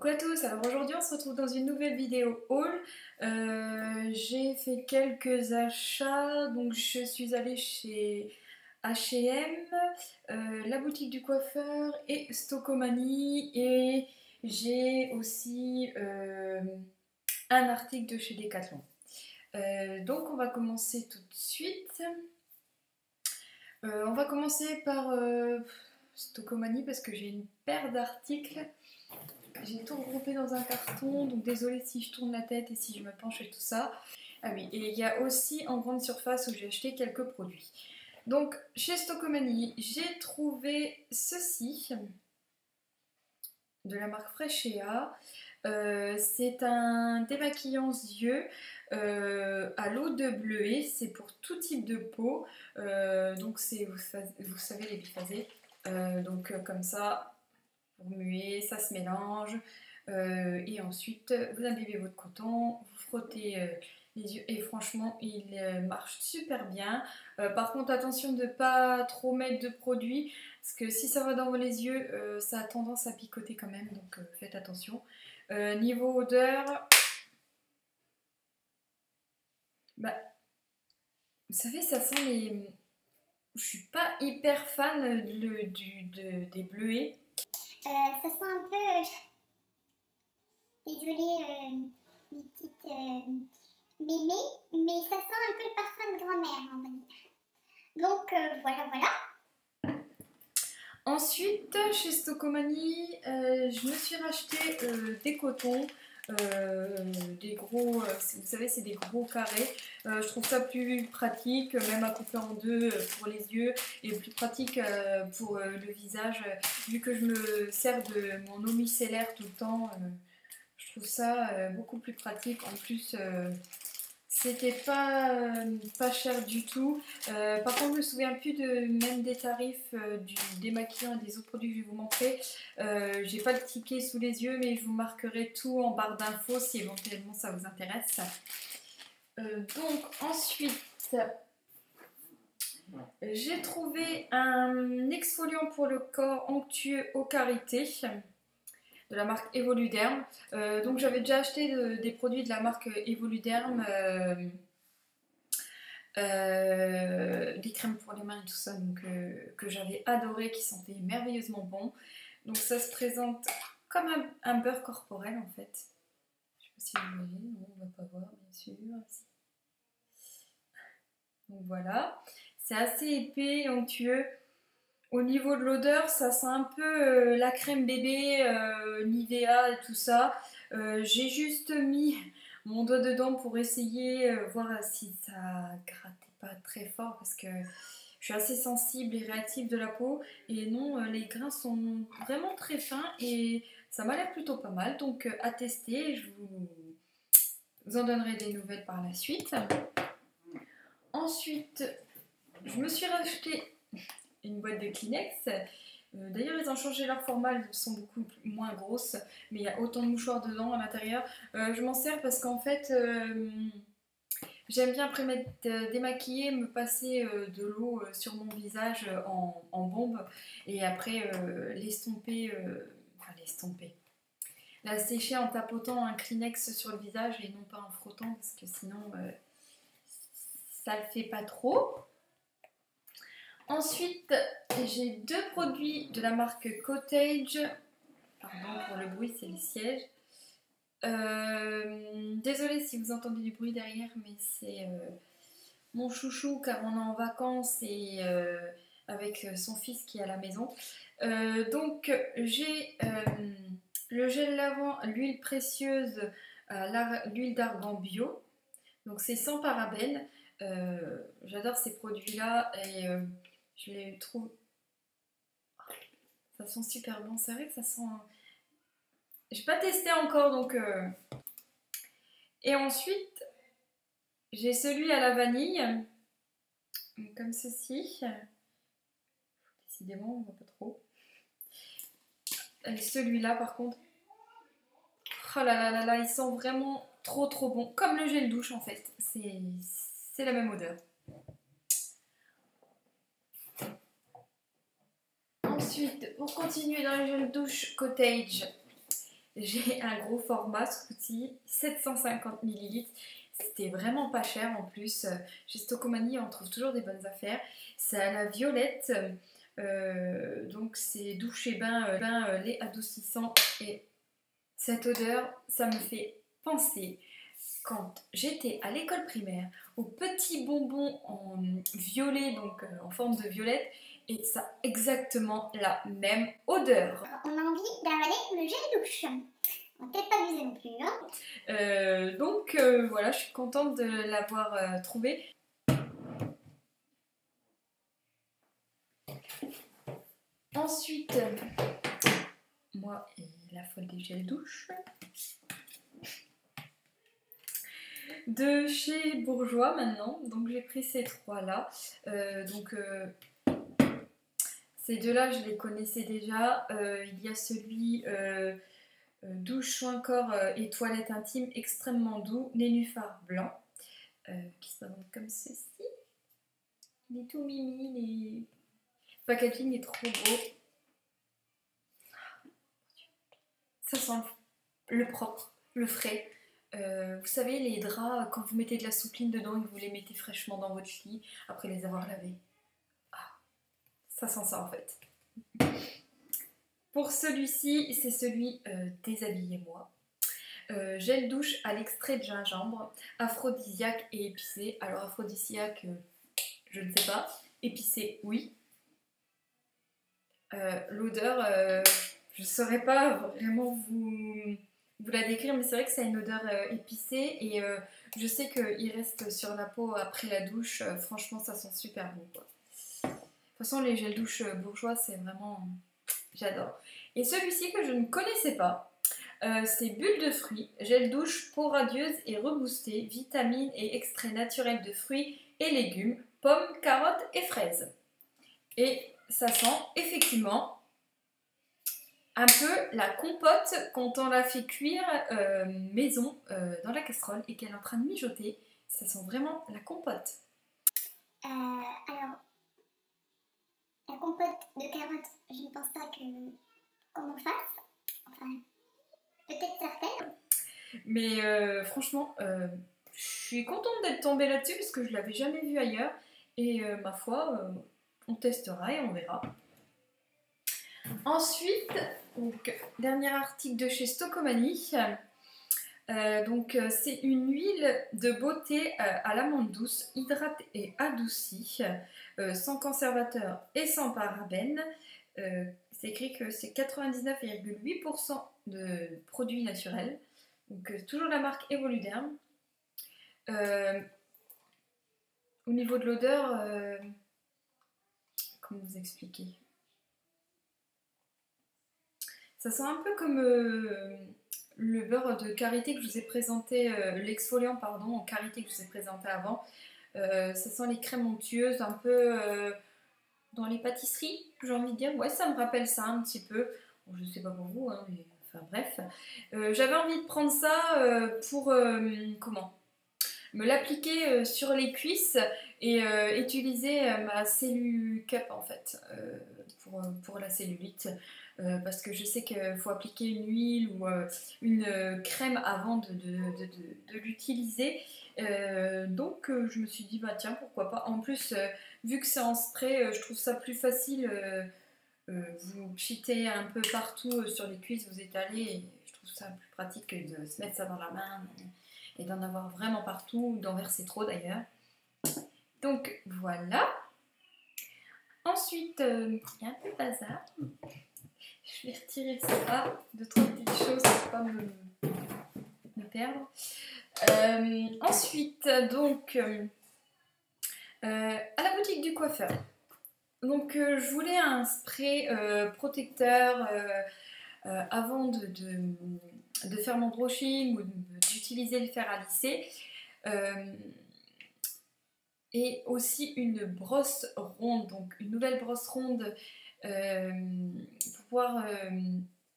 Coucou à tous, alors aujourd'hui on se retrouve dans une nouvelle vidéo haul. J'ai fait quelques achats, donc je suis allée chez H&M, la boutique du coiffeur et Stocomanie, et j'ai aussi un article de chez Decathlon. Donc on va commencer tout de suite. On va commencer par Stocomanie parce que j'ai une paire d'articles. J'ai tout regroupé dans un carton, donc désolée si je tourne la tête et si je me penche et tout ça. Ah oui, et il y a aussi en grande surface où j'ai acheté quelques produits. Donc chez Stocomanie, j'ai trouvé ceci de la marque Freshéa. C'est un démaquillant yeux à l'eau de bleuet, c'est pour tout type de peau. Donc c'est, vous savez, les biphasés. Comme ça, vous remuez, ça se mélange. Et ensuite, vous imbibez votre coton, vous frottez les yeux et franchement, il marche super bien. Par contre, attention de ne pas trop mettre de produit parce que si ça va dans les yeux, ça a tendance à picoter quand même, donc faites attention. Niveau odeur, bah, vous savez, ça sent les. Je suis pas hyper fan des bleuets. Ça sent un peu, désolée, les petites mémés, mais ça sent un peu le parfum de grand-mère, on va dire. Donc voilà. Ensuite, chez Stocomanie, je me suis racheté des cotons, des gros, vous savez, c'est des gros carrés. Je trouve ça plus pratique, même à couper en deux pour les yeux, et plus pratique pour le visage, vu que je me sers de mon eau micellaire tout le temps. Je trouve ça beaucoup plus pratique. En plus, c'était pas cher du tout. Par contre, je me souviens plus même des tarifs du démaquillant et des autres produits que je vais vous montrer. J'ai pas le ticket sous les yeux, mais je vous marquerai tout en barre d'infos si éventuellement ça vous intéresse. Donc ensuite, j'ai trouvé un exfoliant pour le corps onctueux au karité de la marque Evoluderm. Donc j'avais déjà acheté des produits de la marque Evoluderm, des crèmes pour les mains et tout ça, donc, que j'avais adoré, qui sentaient merveilleusement bon. Donc ça se présente comme un beurre corporel en fait. Je sais pas si vous voyez, on va pas voir bien sûr. Donc voilà, c'est assez épais, onctueux. Au niveau de l'odeur, ça sent un peu la crème bébé, Nivea et tout ça. J'ai juste mis mon doigt dedans pour essayer, voir si ça grattait pas très fort parce que je suis assez sensible et réactive de la peau. Et non, les grains sont vraiment très fins et ça m'a l'air plutôt pas mal. Donc à tester, je vous en donnerai des nouvelles par la suite. Ensuite, je me suis racheté une boîte de Kleenex. D'ailleurs, ils ont changé leur format, elles sont beaucoup moins grosses, mais il y a autant de mouchoirs dedans à l'intérieur. Je m'en sers parce qu'en fait, j'aime bien après m'être démaquillée, me passer de l'eau sur mon visage en bombe et après l'estomper, la sécher en tapotant un Kleenex sur le visage et non pas en frottant parce que sinon ça le fait pas trop. Ensuite, j'ai deux produits de la marque Cottage. Pardon pour le bruit, c'est les sièges. Désolée si vous entendez du bruit derrière, mais c'est mon chouchou car on est en vacances et avec son fils qui est à la maison. Donc j'ai le gel lavant, l'huile précieuse, l'huile d'argan bio. Donc c'est sans parabènes. J'adore ces produits-là et je les trouve. Ça sent super bon. C'est vrai que ça sent. J'ai pas testé encore donc. Et ensuite, j'ai celui à la vanille. Comme ceci. Décidément, on voit pas trop. Celui-là par contre. Oh là là là là, il sent vraiment trop trop bon. Comme le gel douche en fait. C'est la même odeur. Ensuite, pour continuer dans le gel douche Cottage, J'ai un gros format ce coup-ci, 750 ml. C'était vraiment pas cher en plus. Chez Stocomanie, on trouve toujours des bonnes affaires. C'est à la violette. Donc c'est douche et bain, lait adoucissant. Et cette odeur, ça me fait penser quand j'étais à l'école primaire aux petits bonbons en violet, donc en forme de violette. Et ça a exactement la même odeur. On a envie d'avaler le gel douche. On va peut-être pas abuser non plus, hein. Donc voilà, je suis contente de l'avoir trouvé. Ensuite, moi et la folle des gels douche de chez Bourjois maintenant. Donc j'ai pris ces trois là. Ces deux là, je les connaissais déjà. Il y a celui douche, soin corps et toilette intime extrêmement doux, nénuphar blanc, qui se présente comme ceci. Il est tout mimi, le packaging est trop beau. Ça sent le propre, le frais. Vous savez, les draps, quand vous mettez de la soupline dedans et que vous les mettez fraîchement dans votre lit après les avoir lavés. Ah, ça sent ça en fait. Pour celui-ci, c'est celui Déshabillez-moi. Gel douche à l'extrait de gingembre, aphrodisiaque et épicé. Alors aphrodisiaque, je ne sais pas. Épicé, oui. L'odeur, je ne saurais pas vraiment vous la décrire, mais c'est vrai que ça a une odeur épicée et je sais qu'il reste sur la peau après la douche. Franchement, ça sent super bon, quoi. De toute façon, les gels douche bourgeois, c'est vraiment... J'adore. Et celui-ci que je ne connaissais pas, c'est Bulle de fruits, gel douche, peau radieuse et reboostée, vitamines et extraits naturels de fruits et légumes, pommes, carottes et fraises. Et ça sent effectivement un peu la compote quand on la fait cuire maison dans la casserole et qu'elle est en train de mijoter. Ça sent vraiment la compote. Alors, la compote de carottes, je ne pense pas qu'on en fasse. Enfin, peut-être certaines. Mais franchement, je suis contente d'être tombée là-dessus parce que je ne l'avais jamais vu ailleurs. Et ma foi, on testera et on verra. Ensuite, donc, dernier article de chez Stocomanie. C'est une huile de beauté à l'amande douce, hydrate et adoucie, sans conservateur et sans parabènes. C'est écrit que c'est 99,8% de produits naturels. Donc toujours la marque Evoluderm. Au niveau de l'odeur, comment vous expliquer? Ça sent un peu comme le beurre de karité que je vous ai présenté, l'exfoliant pardon, en karité que je vous ai présenté avant. Ça sent les crèmes onctueuses un peu dans les pâtisseries, j'ai envie de dire. Ouais, ça me rappelle ça un petit peu. Bon, je sais pas pour vous, hein, mais enfin bref. J'avais envie de prendre ça pour me l'appliquer sur les cuisses et utiliser ma Cellucup en fait pour la cellulite. Parce que je sais qu'il faut appliquer une huile ou une crème avant de l'utiliser. Donc je me suis dit bah tiens pourquoi pas. En plus vu que c'est en spray, je trouve ça plus facile. Vous cheatez un peu partout sur les cuisses, vous étalez et je trouve ça plus pratique que de se mettre ça dans la main et d'en avoir vraiment partout, d'en verser trop d'ailleurs. Donc voilà. Ensuite, il y a un peu de bazar. Je vais retirer ça, deux trois petites choses pour pas me perdre. Ensuite, donc, à la boutique du coiffeur. Donc, je voulais un spray protecteur avant de faire mon brushing ou d'utiliser le fer à lisser. Et aussi une brosse ronde, donc une nouvelle brosse ronde pour pouvoir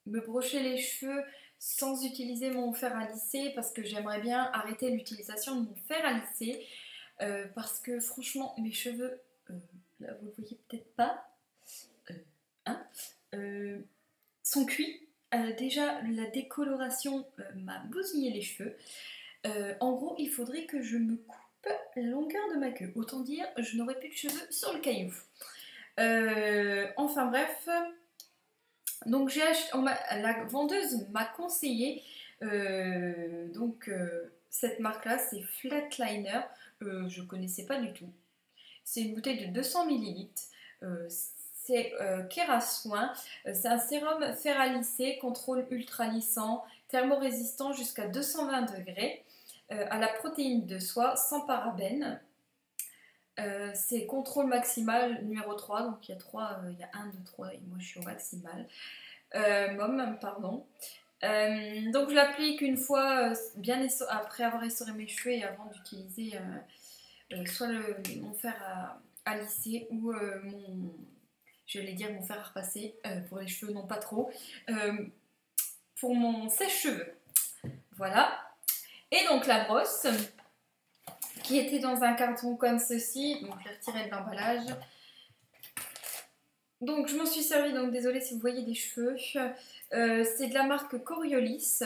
me brocher les cheveux sans utiliser mon fer à lisser parce que j'aimerais bien arrêter l'utilisation de mon fer à lisser parce que franchement mes cheveux, là vous le voyez peut-être pas, sont cuits déjà la décoloration m'a bousillé les cheveux. En gros, il faudrait que je me coupe la longueur de ma queue. Autant dire, je n'aurai plus de cheveux sur le caillou. Enfin bref, donc j'ai acheté, la vendeuse m'a conseillé cette marque-là, c'est Flatliner. Je ne connaissais pas du tout. C'est une bouteille de 200 ml. C'est Kerasoin. C'est un sérum ferralisé, contrôle ultra lissant, thermorésistant jusqu'à 220 degrés, à la protéine de soie, sans parabènes. C'est contrôle maximal numéro 3, donc il y a 3, il y a 1, 2, 3 et moi je suis au maximal. Pardon. Donc je l'applique une fois bien après avoir essoré mes cheveux et avant d'utiliser soit mon fer à lisser ou je vais dire mon fer à repasser pour les cheveux, non pas trop, pour mon sèche-cheveux. Voilà. Et donc la brosse qui était dans un carton comme ceci, donc je l'ai retiré de l'emballage. Donc je m'en suis servi, donc désolée si vous voyez des cheveux. C'est de la marque Coriolis.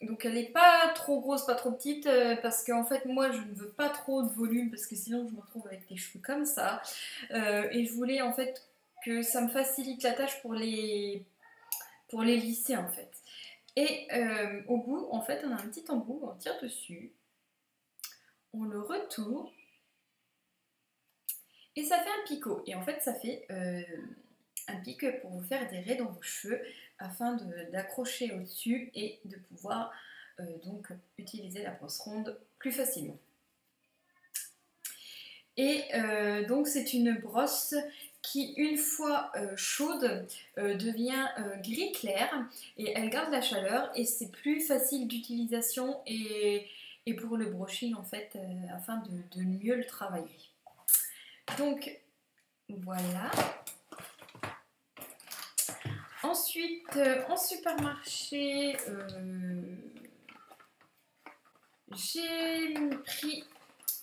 Donc elle n'est pas trop grosse, pas trop petite, parce qu'en fait moi je ne veux pas trop de volume, parce que sinon je me retrouve avec des cheveux comme ça. Et je voulais en fait que ça me facilite la tâche pour les lisser en fait. Et au bout, en fait, on a un petit embout, on tire dessus, on le retourne, et ça fait un picot. Et en fait, ça fait un pic pour vous faire des raies dans vos cheveux, afin d'accrocher au-dessus et de pouvoir donc utiliser la brosse ronde plus facilement. Et donc c'est une brosse qui, une fois chaude, devient gris clair et elle garde la chaleur et c'est plus facile d'utilisation et pour le brushing en fait, afin de mieux le travailler. Donc voilà. Ensuite, en supermarché, j'ai pris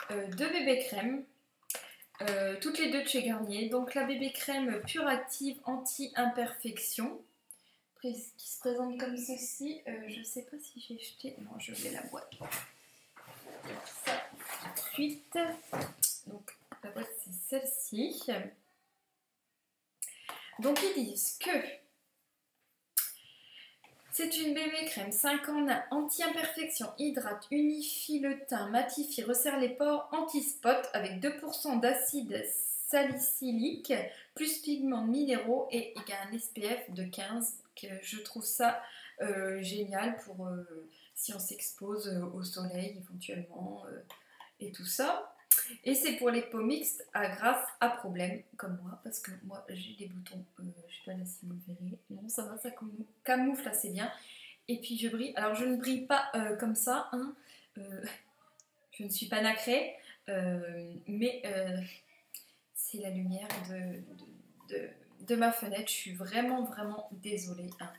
deux bébés crèmes. Toutes les deux de chez Garnier. Donc la bébé crème pure active anti-imperfection qui se présente comme ceci. Je ne sais pas si j'ai jeté. Non, je vais la boîte. Ça tout de suite. Donc la boîte c'est celle-ci. Donc ils disent que c'est une bébé crème 5 en 1, anti-imperfection, hydrate, unifie le teint, matifie, resserre les pores, anti-spot avec 2% d'acide salicylique, plus pigments minéraux et il y a un SPF de 15. Que je trouve ça génial pour si on s'expose au soleil éventuellement et tout ça. Et c'est pour les peaux mixtes à grasse à problème, comme moi, parce que moi j'ai des boutons, je sais pas là si vous le verrez, non ça va, ça camoufle assez bien, et puis je brille, alors je ne brille pas comme ça, hein. Je ne suis pas nacrée, mais c'est la lumière de ma fenêtre, je suis vraiment désolée, hein.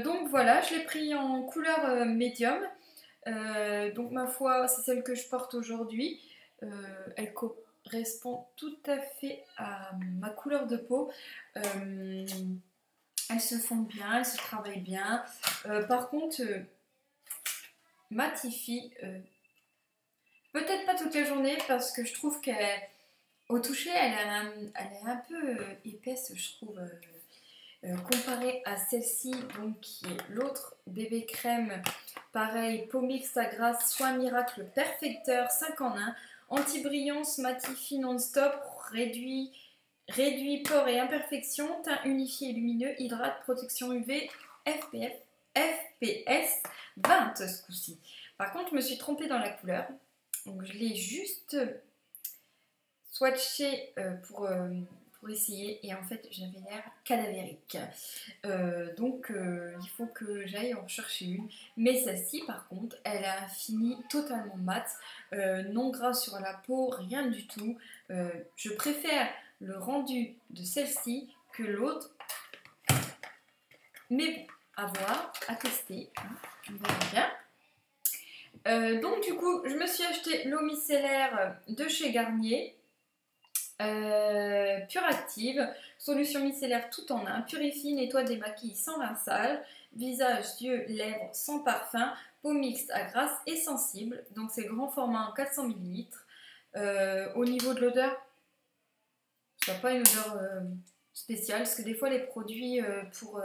Donc voilà, je l'ai pris en couleur médium. Donc ma foi, c'est celle que je porte aujourd'hui. Elle correspond tout à fait à ma couleur de peau. Elle se fond bien, elle se travaille bien. Par contre, matifie, peut-être pas toute la journée parce que je trouve qu'au toucher, elle est un peu épaisse, je trouve. Comparée à celle-ci, donc qui est l'autre bébé crème, pareil, peau mixte à grasse, soin miracle perfecteur 5 en 1, anti-brillance, matifie non-stop, réduit pores et imperfections, teint unifié et lumineux, hydrate, protection UV, FPS 20 ce coup-ci. Par contre, je me suis trompée dans la couleur, donc je l'ai juste swatché pour essayer et en fait j'avais l'air cadavérique, donc il faut que j'aille en chercher une, mais celle-ci par contre elle a un fini totalement mat, non gras sur la peau, rien du tout. Je préfère le rendu de celle-ci que l'autre, mais bon, à voir, à tester, on verra bien. Donc du coup je me suis acheté l'eau micellaire de chez Garnier. Puractive, solution micellaire tout en un, purifie, nettoie, démaquille sans rinçage, visage, yeux, lèvres sans parfum, peau mixte à grasse et sensible. Donc c'est grand format en 400 ml. Au niveau de l'odeur, ça n'a pas une odeur spéciale, parce que des fois les produits pour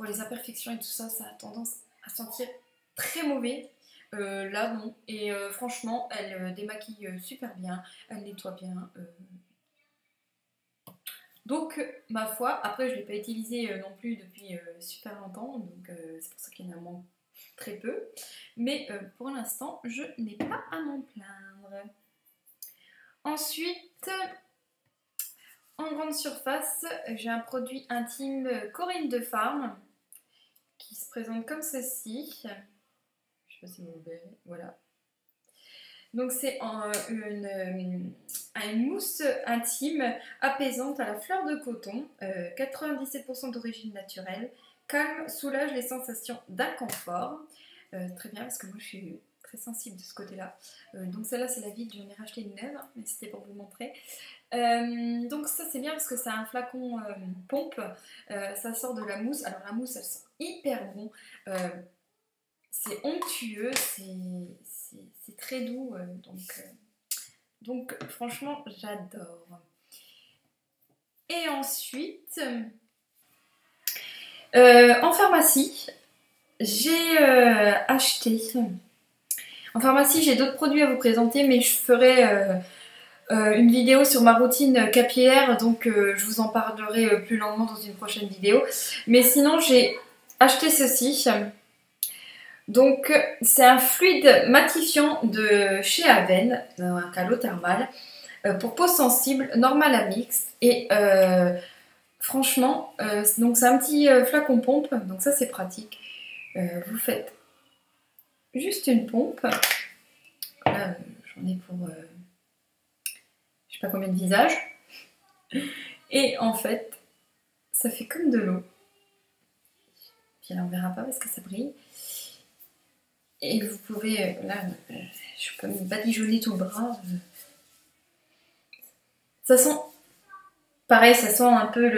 les imperfections et tout ça, ça a tendance à sentir très mauvais. Là non, et franchement elle démaquille super bien, elle nettoie bien. Donc ma foi, après je ne l'ai pas utilisé non plus depuis super longtemps, donc c'est pour ça qu'il y en a moins très peu. Mais pour l'instant, je n'ai pas à m'en plaindre. Ensuite, en grande surface, j'ai un produit intime Corinne de Farm qui se présente comme ceci. Je ne sais pas si vous verrez, voilà. Donc c'est une mousse intime apaisante à la fleur de coton, 97% d'origine naturelle, calme, soulage les sensations d'inconfort. Très bien, parce que moi je suis très sensible de ce côté-là. Donc celle-là c'est la vide, j'en ai racheté une neuve, mais c'était pour vous montrer. Donc ça c'est bien parce que c'est un flacon pompe, ça sort de la mousse. Alors la mousse elle sent hyper bon, c'est onctueux, c'est très doux, donc franchement j'adore. Et ensuite, en pharmacie, j'ai acheté... En pharmacie j'ai d'autres produits à vous présenter, mais je ferai une vidéo sur ma routine capillaire, donc je vous en parlerai plus longuement dans une prochaine vidéo. Mais sinon j'ai acheté ceci. Donc c'est un fluide matifiant de chez Aven, un calot thermal, pour peau sensible, normal à mix. Et franchement, donc c'est un petit flacon pompe, donc ça c'est pratique. Vous faites juste une pompe. Là j'en ai pour je sais pas combien de visages. Et en fait, ça fait comme de l'eau. Puis là on verra pas parce que ça brille. Et vous pouvez, là, je peux me badigeonner tout le bras. Ça sent, pareil, ça sent un peu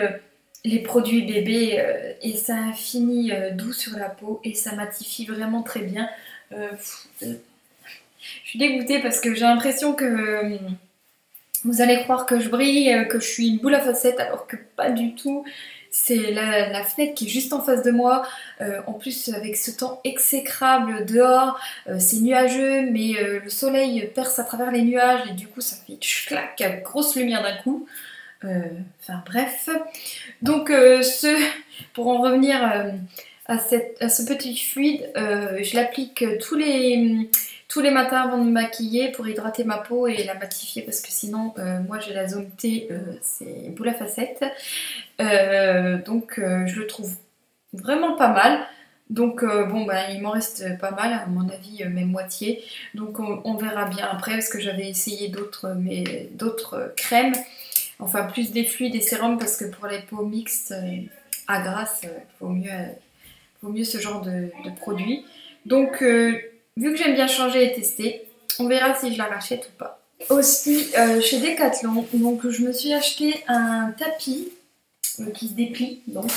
les produits bébés et ça finit doux sur la peau et ça matifie vraiment très bien. Je suis dégoûtée parce que j'ai l'impression que vous allez croire que je brille, que je suis une boule à facettes alors que pas du tout. C'est la fenêtre qui est juste en face de moi. En plus, avec ce temps exécrable dehors, c'est nuageux, mais le soleil perce à travers les nuages et du coup, ça fait clac, grosse lumière d'un coup. Enfin bref. Donc, pour en revenir à ce petit fluide, je l'applique tous les matins avant de me maquiller pour hydrater ma peau et la matifier parce que sinon moi j'ai la zone T, c'est boule à facettes. Donc je le trouve vraiment pas mal. Donc bon bah il m'en reste pas mal, à mon avis même moitié. Donc on verra bien après parce que j'avais essayé d'autres crèmes. Enfin plus des fluides, des sérums parce que pour les peaux mixtes à grasse, vaut mieux ce genre de produit. Donc vu que j'aime bien changer et tester, on verra si je la rachète ou pas. Aussi chez Decathlon, donc je me suis acheté un tapis qui se déplie, donc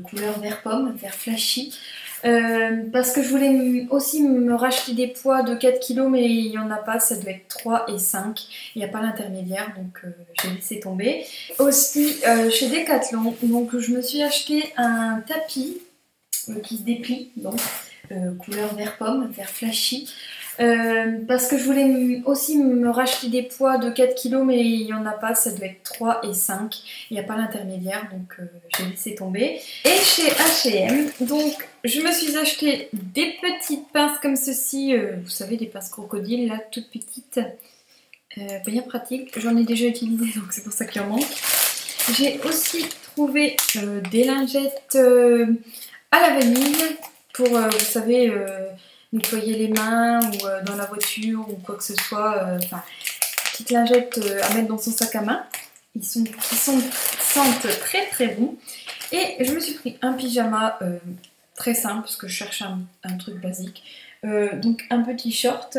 couleur vert pomme, vert flashy. Parce que je voulais aussi me racheter des poids de 4 kg mais il n'y en a pas, ça doit être 3 et 5. Il n'y a pas l'intermédiaire donc j'ai laissé tomber. Aussi chez Decathlon, donc je me suis acheté un tapis qui se déplie, donc couleur vert pomme, vert flashy. Parce que je voulais aussi me racheter des poids de 4 kg mais il n'y en a pas, ça doit être 3 et 5. Il n'y a pas l'intermédiaire donc j'ai laissé tomber. Et chez H&M, donc je me suis acheté des petites pinces comme ceci, vous savez des pinces crocodiles là, toutes petites, bien pratiques. J'en ai déjà utilisé donc c'est pour ça qu'il en manque. J'ai aussi trouvé des lingettes à la vanille pour, vous savez, nettoyer les mains ou dans la voiture ou quoi que ce soit. Enfin, petites lingettes à mettre dans son sac à main. Ils sentent très très bon. Et je me suis pris un pyjama très simple parce que je cherche un truc basique. Donc un petit short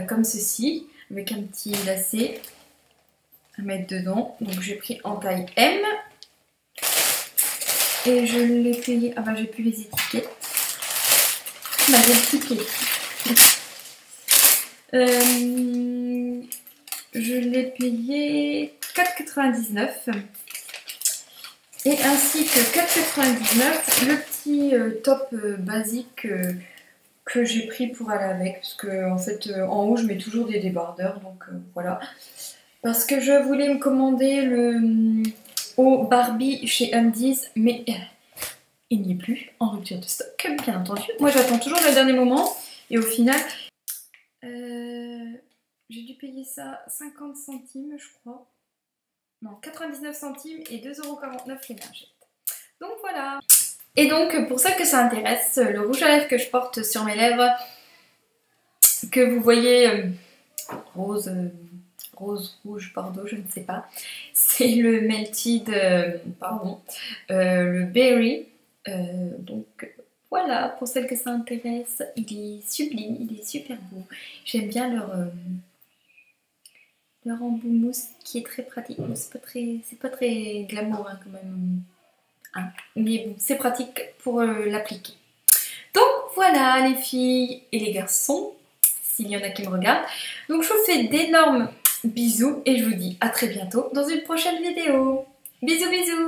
comme ceci avec un petit lacet. à mettre dedans. Donc j'ai pris en taille M. Et je l'ai payé... Ah bah j'ai plus les étiquettes. Bah j'ai le ticket. Je l'ai payé 4,99 €. Et ainsi que 4,99 € le petit top basique que j'ai pris pour aller avec. Parce que en fait en haut je mets toujours des débardeurs. Donc voilà. Parce que je voulais me commander le haut Barbie chez Undies. Mais il n'y est plus en rupture de stock, bien entendu. Moi j'attends toujours le dernier moment. Et au final... j'ai dû payer ça 50 centimes, je crois. Non, 99 centimes et 2,49 € les lingettes. Donc voilà. Et donc, pour ça que ça intéresse, le rouge à lèvres que je porte sur mes lèvres, que vous voyez rose, rouge, bordeaux, je ne sais pas. C'est le Melted, le Berry. Donc voilà, pour celles que ça intéresse, il est sublime, il est super beau. J'aime bien leur embout mousse qui est très pratique. C'est pas très glamour hein, quand même. Hein. Mais bon, c'est pratique pour l'appliquer. Donc voilà les filles et les garçons, s'il y en a qui me regardent. Donc je vous fais d'énormes bisous et je vous dis à très bientôt dans une prochaine vidéo. Bisous bisous.